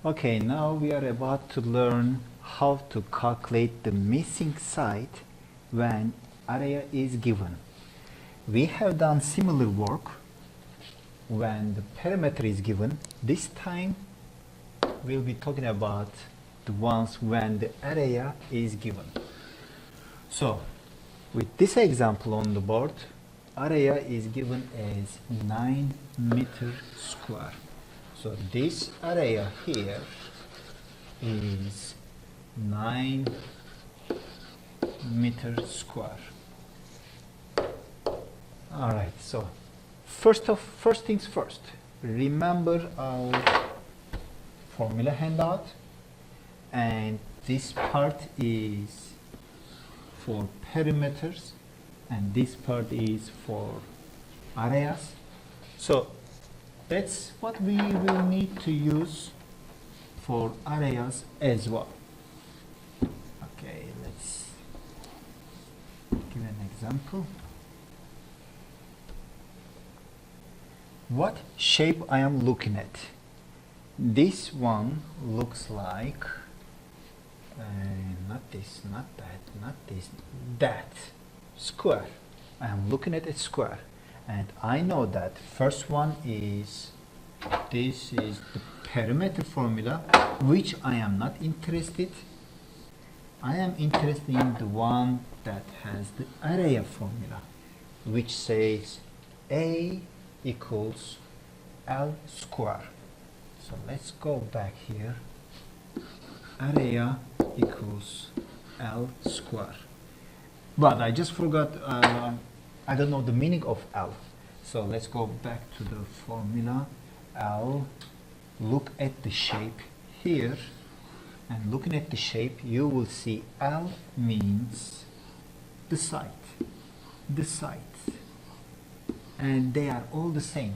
Okay, now we are about to learn how to calculate the missing side when area is given. We have done similar work when the perimeter is given. This time we'll be talking about the ones when the area is given. So with this example on the board, area is given as 9 meter square. So this area here is 9 meter square. Alright, so first things first, remember our formula handout, and this part is for perimeters and this part is for areas. So that's what we will need to use for areas as well. Okay, let's give an example. What shape I am looking at? This one looks like not this, not that, not this, that square. I am looking at a square, and I know that first one is, this is the perimeter formula, which I am not interested. I am interested in the one that has the area formula, which says A equals L square. So let's go back here. Area equals L square. But I just forgot, I don't know the meaning of L. So let's go back to the formula. L, look at the shape here, and looking at the shape you will see L means the side, and they are all the same.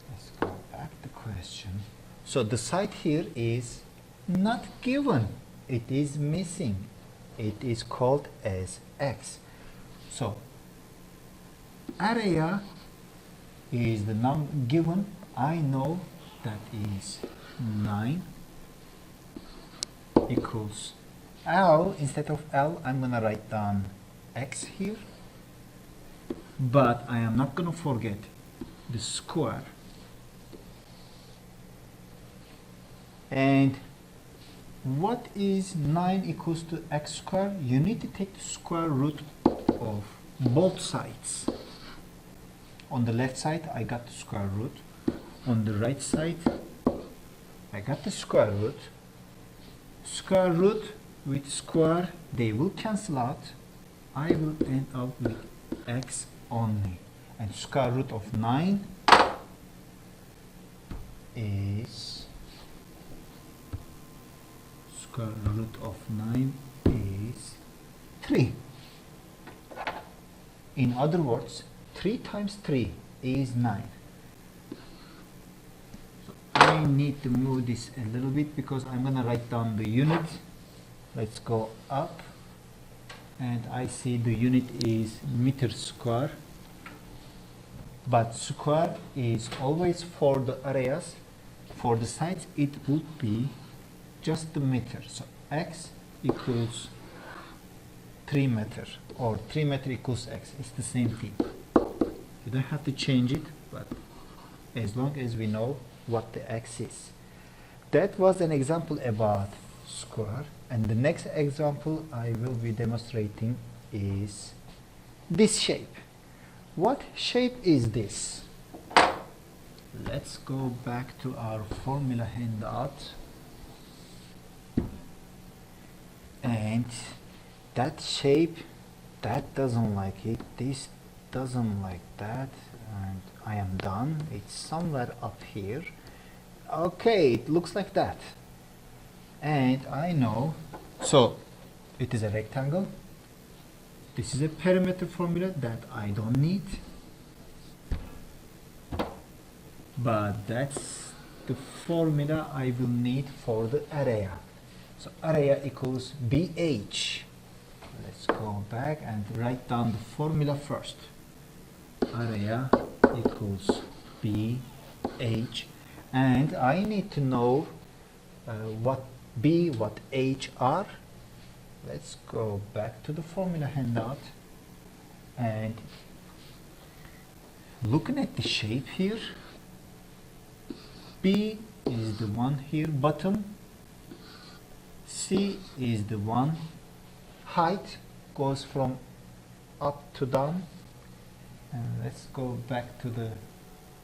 Let's go back to the question. So the side here is not given, it is missing. It is called as X. So area is the number given. I know that is 9 equals L. Instead of L, I'm gonna write down X here, but I am not gonna forget the square. And what is 9 equals to X square? You need to take the square root of both sides. On the left side, I got the square root. On the right side, I got the square root. Square root with square, they will cancel out. I will end up with X only. And square root of 9 is, square root of 9 is 3. In other words, 3 times 3 is 9. So I need to move this a little bit because I'm going to write down the unit. Let's go up, and I see the unit is meter square, but square is always for the areas. For the sides it would be just the meter. So X equals 3 meter, or 3 meter equals X. It's the same thing. You don't have to change it, but as long as we know what the X is. That was an example about square, and the next example I will be demonstrating is this shape. What shape is this? Let's go back to our formula handout. And that shape, that doesn't like it, this doesn't like that, and I am done. It's somewhere up here. Okay, it looks like that. And I know, so it is a rectangle. This is a perimeter formula that I don't need, but that's the formula I will need for the area. So area equals BH. Let's go back and write down the formula first. Area equals BH, and I need to know what B, what H are. Let's go back to the formula handout and looking at the shape here, B is the one here bottom, C is the one height goes from up to down, and let's go back to the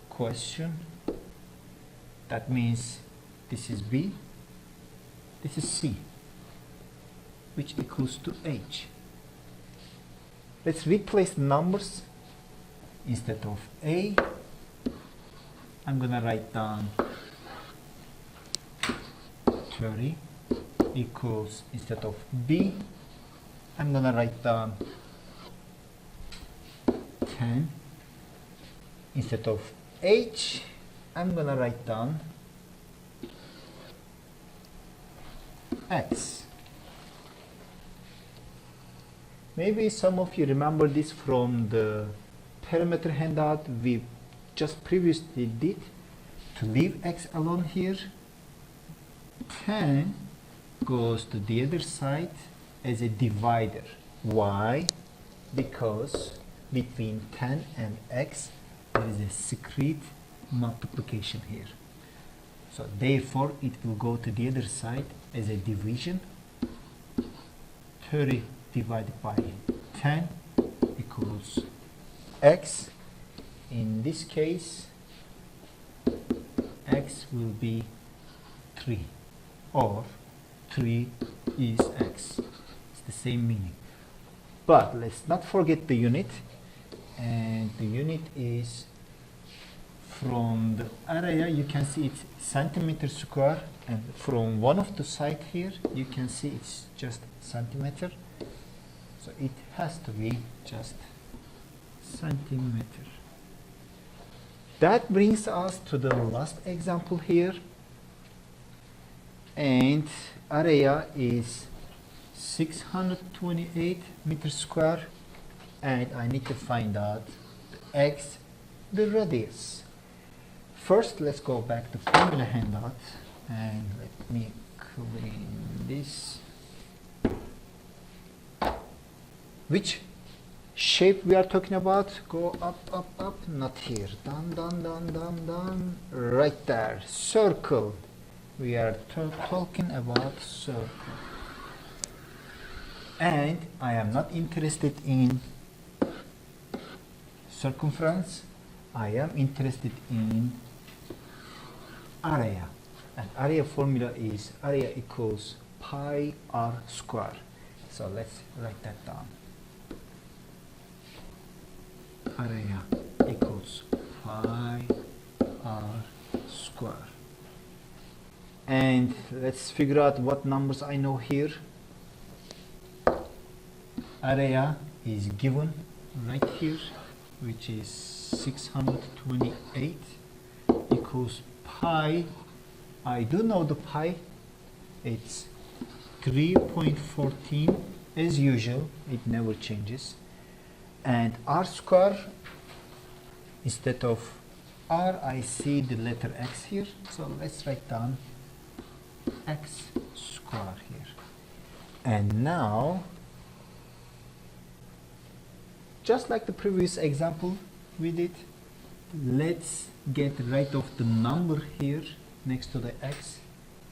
question. That means this is B, this is C, which equals to H. Let's replace the numbers. Instead of A, I'm gonna write down 30 equals, instead of B, I'm gonna write down 10. Instead of H, I'm gonna write down X. Maybe some of you remember this from the parameter handout we just previously did. To leave X alone here, 10 goes to the other side as a divider. Why? Because between 10 and X there is a discrete multiplication here. So therefore it will go to the other side as a division. 30 divided by 10 equals X. In this case, X will be 3, or 3 is X. It's the same meaning. But let's not forget the unit, and the unit is from the area. You can see it's centimeter square, and from one of the side here you can see it's just centimeter, so it has to be just centimeter. That brings us to the last example here, and area is 628 meters square, and I need to find out the X, the radius. First, let's go back to formula handout, and let me clean this. Which shape we are talking about? Go up, up, up, not here. Down, down, down, down, down. Right there. Circle. We are talking about circle. And I am not interested in circumference. I am interested in area. And area formula is area equals pi r square. So let's write that down. Area equals pi r square. And let's figure out what numbers I know here. Area is given right here, which is 628 equals pi. I do know the pi. It's 3.14 as usual. It never changes. And r square, instead of r, I see the letter x here, so let's write down x square here. And now, just like the previous example we did, let's get rid of the number here next to the x.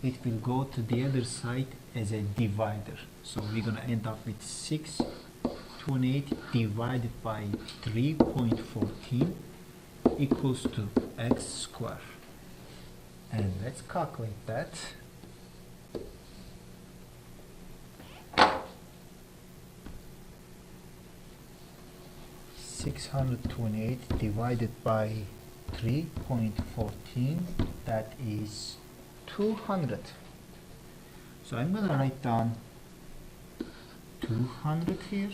It will go to the other side as a divider, so we're going to end up with 628 divided by 3.14 equals to x square. And let's calculate that. (628) divided by 3.14, that is 200. So I'm going to write down 200 here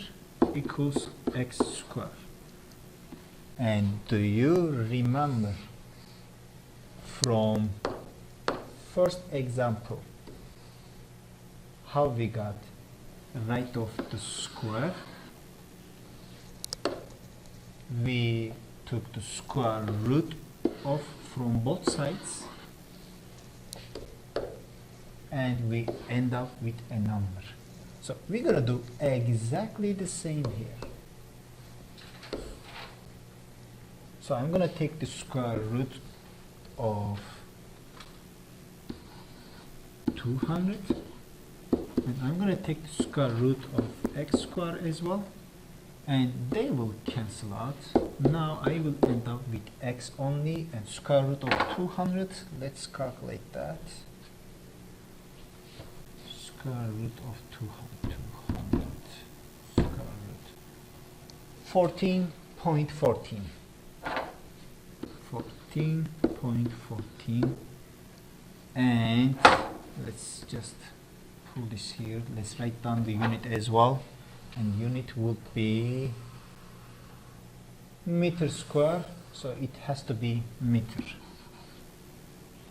equals x square. And do you remember from first example how we got right of the square? We took the square root of from both sides and we end up with a number. So we're going to do exactly the same here. So I'm going to take the square root of 200, and I'm going to take the square root of x squared as well, and they will cancel out. Now I will end up with x only and square root of 200. Let's calculate that. Square root of 200 square root 14.14 14.14, and let's just pull this here. Let's write down the unit as well, and unit would be meter square, so it has to be meter.